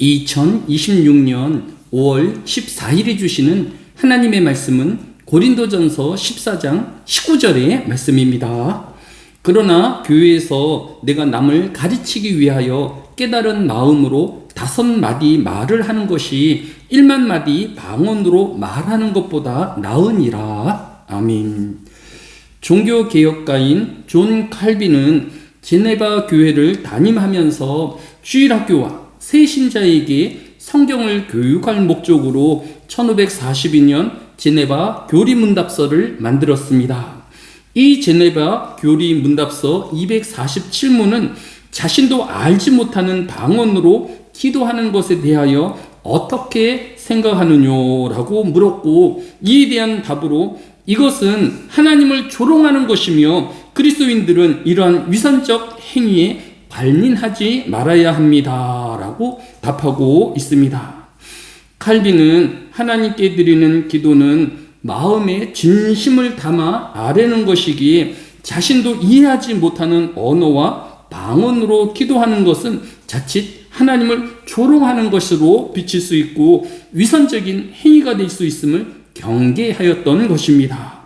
2026년 5월 14일에 주시는 하나님의 말씀은 고린도전서 14장 19절의 말씀입니다. 그러나 교회에서 내가 남을 가르치기 위하여 깨달은 마음으로 5마디 말을 하는 것이 1만마디 방언으로 말하는 것보다 나으니라. 아멘. 종교개혁가인 존 칼빈은 제네바 교회를 담임하면서 주일학교와 새신자에게 성경을 교육할 목적으로 1542년 제네바 교리문답서를 만들었습니다. 이 제네바 교리문답서 247문은 자신도 알지 못하는 방언으로 기도하는 것에 대하여 어떻게 생각하느냐라고 물었고, 이에 대한 답으로 이것은 하나님을 조롱하는 것이며 그리스도인들은 이러한 위선적 행위에 관린하지 말아야 합니다 라고 답하고 있습니다. 칼빈은 하나님께 드리는 기도는 마음에 진심을 담아 아뢰는 것이기에 자신도 이해하지 못하는 언어와 방언으로 기도하는 것은 자칫 하나님을 조롱하는 것으로 비칠 수 있고 위선적인 행위가 될 수 있음을 경계하였던 것입니다.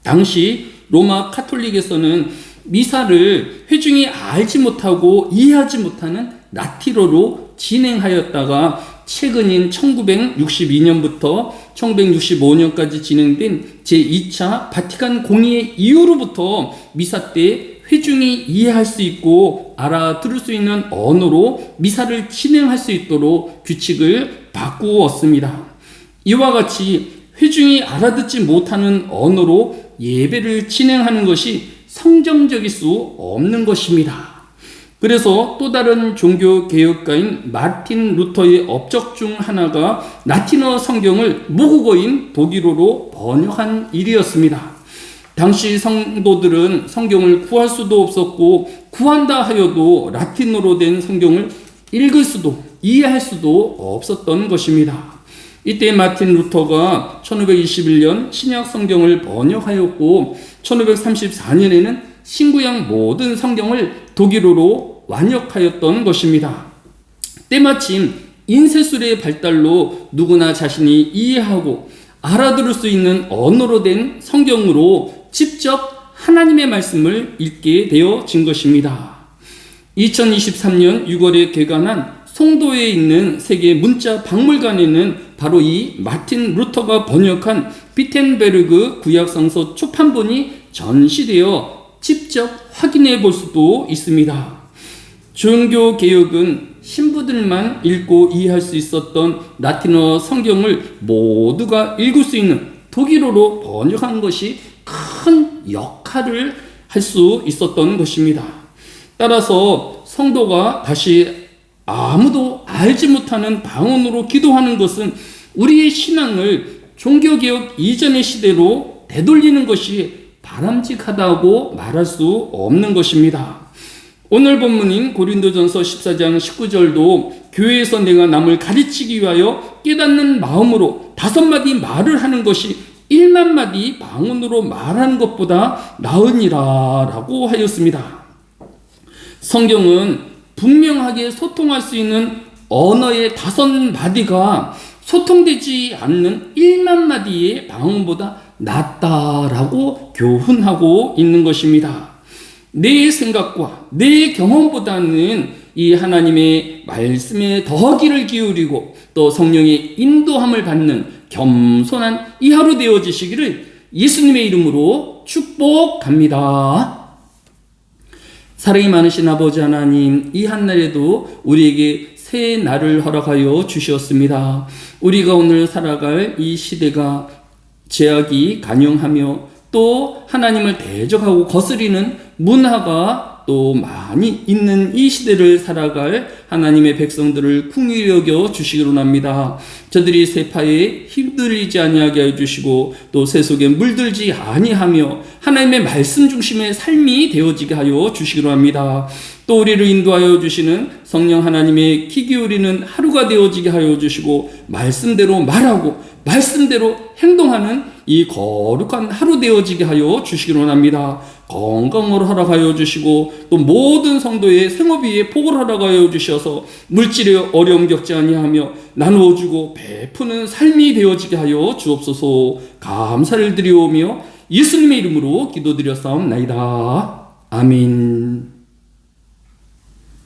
당시 로마 카톨릭에서는 미사를 회중이 알지 못하고 이해하지 못하는 라틴어로 진행하였다가 최근인 1962년부터 1965년까지 진행된 제2차 바티칸 공의회 이후로부터 미사 때 회중이 이해할 수 있고 알아들을 수 있는 언어로 미사를 진행할 수 있도록 규칙을 바꾸었습니다. 이와 같이 회중이 알아듣지 못하는 언어로 예배를 진행하는 것이 성정적일 수 없는 것입니다. 그래서 또 다른 종교개혁가인 마틴 루터의 업적 중 하나가 라틴어 성경을 모국어인 독일어로 번역한 일이었습니다. 당시 성도들은 성경을 구할 수도 없었고 구한다 하여도 라틴어로 된 성경을 읽을 수도 이해할 수도 없었던 것입니다. 이때 마틴 루터가 1521년 신약 성경을 번역하였고 1534년에는 신구약 모든 성경을 독일어로 완역하였던 것입니다. 때마침 인쇄술의 발달로 누구나 자신이 이해하고 알아들을 수 있는 언어로 된 성경으로 직접 하나님의 말씀을 읽게 되어진 것입니다. 2023년 6월에 개관한 송도에 있는 세계 문자 박물관에는 바로 이 마틴 루터가 번역한 비텐베르그 구약성서 초판본이 전시되어 직접 확인해 볼 수도 있습니다. 종교개혁은 신부들만 읽고 이해할 수 있었던 라틴어 성경을 모두가 읽을 수 있는 독일어로 번역한 것이 큰 역할을 할 수 있었던 것입니다. 따라서 성도가 다시 아무도 알지 못하는 방언으로 기도하는 것은 우리의 신앙을 종교개혁 이전의 시대로 되돌리는 것이 바람직하다고 말할 수 없는 것입니다. 오늘 본문인 고린도전서 14장 19절도 교회에서 내가 남을 가르치기 위하여 깨닫는 마음으로 5마디 말을 하는 것이 1만마디 방언으로 말하는 것보다 나으니라 라고 하였습니다. 성경은 분명하게 소통할 수 있는 언어의 5마디가 소통되지 않는 1만마디의 방언보다 낫다라고 교훈하고 있는 것입니다. 내 생각과 내 경험보다는 이 하나님의 말씀에 더 귀를 기울이고 또 성령의 인도함을 받는 겸손한 이 하루 되어지시기를 예수님의 이름으로 축복합니다. 사랑이 많으신 아버지 하나님, 이 한날에도 우리에게 새 날을 허락하여 주셨습니다. 우리가 오늘 살아갈 이 시대가 제약이 간영하며 또 하나님을 대적하고 거스리는 문화가 또 많이 있는 이 시대를 살아갈 하나님의 백성들을 긍휼히 여겨 주시기로 합니다. 저들이 세파에 힘들이지 아니하게 해주시고 또 새 속에 물들지 아니하며 하나님의 말씀 중심의 삶이 되어지게 하여 주시기로 합니다. 또 우리를 인도하여 주시는 성령 하나님의 귀 기울이는 하루가 되어지게 하여 주시고, 말씀대로 말하고 말씀대로 행동하는 이 거룩한 하루 되어지게 하여 주시기 원합니다. 건강으로 허락하여 주시고, 또 모든 성도의 생업 위에 복을 허락하여 주셔서 물질의 어려움 겪지 아니하며 나누어주고 베푸는 삶이 되어지게 하여 주옵소서. 감사를 드리오며 예수님의 이름으로 기도드렸사옵나이다. 아멘.